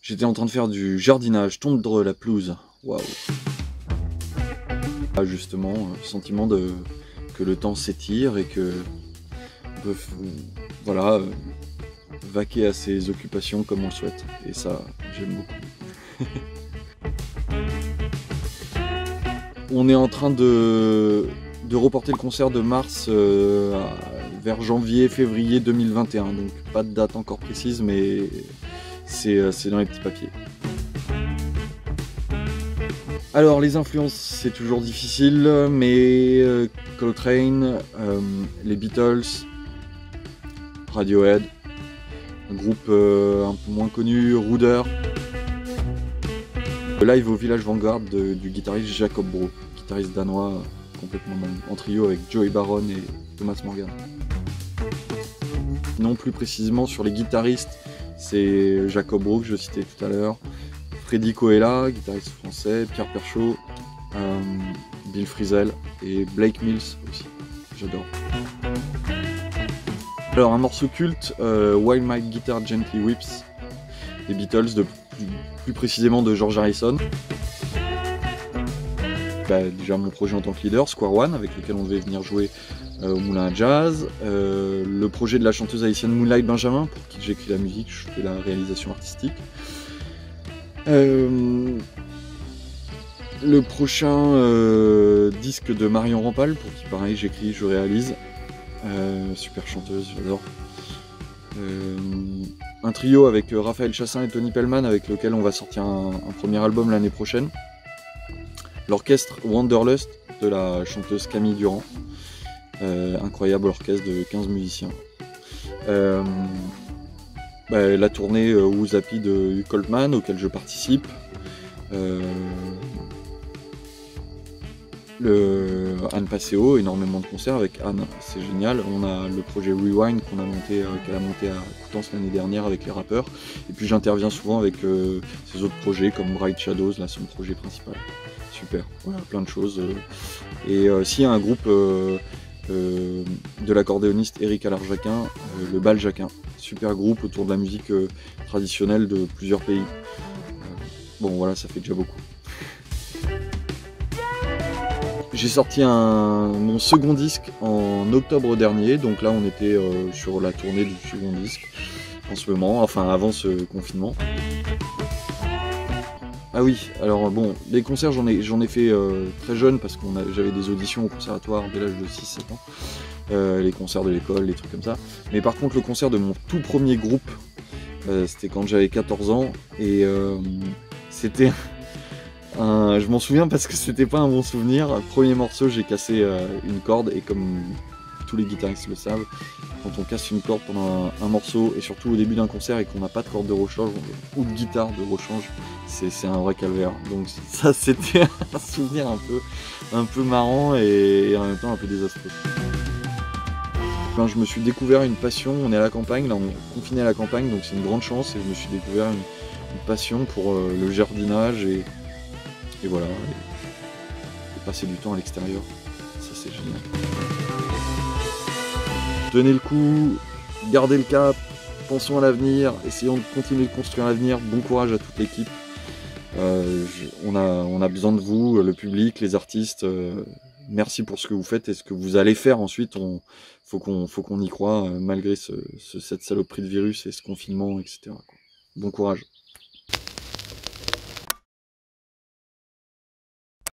J'étais en train de faire du jardinage, tondre la pelouse. Waouh! Justement, sentiment que le temps s'étire et que on peut, voilà, vaquer à ses occupations comme on le souhaite. Et ça, j'aime beaucoup. On est en train de reporter le concert de mars vers janvier-février 2021. Donc pas de date encore précise, mais c'est dans les petits papiers. Alors les influences, c'est toujours difficile, mais Coltrane, les Beatles, Radiohead, un groupe un peu moins connu, Ruder. Le live au Village Vanguard du guitariste Jacob Bro, guitariste danois complètement en trio avec Joey Baron et Thomas Morgan. Non, plus précisément sur les guitaristes, c'est Jacob Bro que je citais tout à l'heure, Freddy Koella, guitariste français, Pierre Perchaud, Bill Frisell et Blake Mills aussi, j'adore. Alors un morceau culte, While My Guitar Gently Weeps, des Beatles, plus précisément de George Harrison. Déjà mon projet en tant que leader, Square One, avec lequel on devait venir jouer au Moulin à Jazz, le projet de la chanteuse haïtienne Moonlight Benjamin, pour qui j'écris la musique, je fais la réalisation artistique. Le prochain disque de Marion Rampal, pour qui pareil j'écris, je réalise. Super chanteuse, j'adore. Un trio avec Raphaël Chassin et Tony Pellman, avec lequel on va sortir un premier album l'année prochaine. L'orchestre Wanderlust de la chanteuse Camille Durand. Incroyable orchestre de 15 musiciens. La tournée Woozapi de Hugh Coltman, auquel je participe. Anne Passeo, énormément de concerts avec Anne, c'est génial. On a le projet Rewind qu'elle a monté à Coutances l'année dernière avec les rappeurs. Et puis j'interviens souvent avec ses autres projets comme Bright Shadows, là son projet principal. Super, voilà, plein de choses. Et s'il y a un groupe de l'accordéoniste Eric Alarjaquin, le Bal Jacquin. Super groupe autour de la musique traditionnelle de plusieurs pays. Bon voilà, ça fait déjà beaucoup. J'ai sorti mon second disque en octobre dernier, donc là on était sur la tournée du second disque en ce moment, enfin avant ce confinement. Ah oui, alors bon, les concerts j'en ai fait très jeune parce que j'avais des auditions au conservatoire dès l'âge de 6-7 ans, les concerts de l'école, les trucs comme ça. Mais par contre le concert de mon tout premier groupe, c'était quand j'avais 14 ans et c'était... je m'en souviens parce que c'était pas un bon souvenir. Premier morceau, j'ai cassé une corde et comme tous les guitaristes le savent, quand on casse une corde pendant un morceau et surtout au début d'un concert et qu'on n'a pas de corde de rechange ou de guitare de rechange, c'est un vrai calvaire. Donc ça c'était un souvenir un peu marrant et en même temps un peu désastreux. Je me suis découvert une passion, on est à la campagne, là on est confiné à la campagne donc c'est une grande chance et je me suis découvert une passion pour le jardinage et voilà, et passer du temps à l'extérieur, ça c'est génial. Tenez le coup, gardez le cap, pensons à l'avenir, essayons de continuer de construire l'avenir, bon courage à toute l'équipe. On a besoin de vous, le public, les artistes, merci pour ce que vous faites et ce que vous allez faire ensuite, faut qu'on y croit malgré cette saloperie de virus et ce confinement, etc. Bon courage.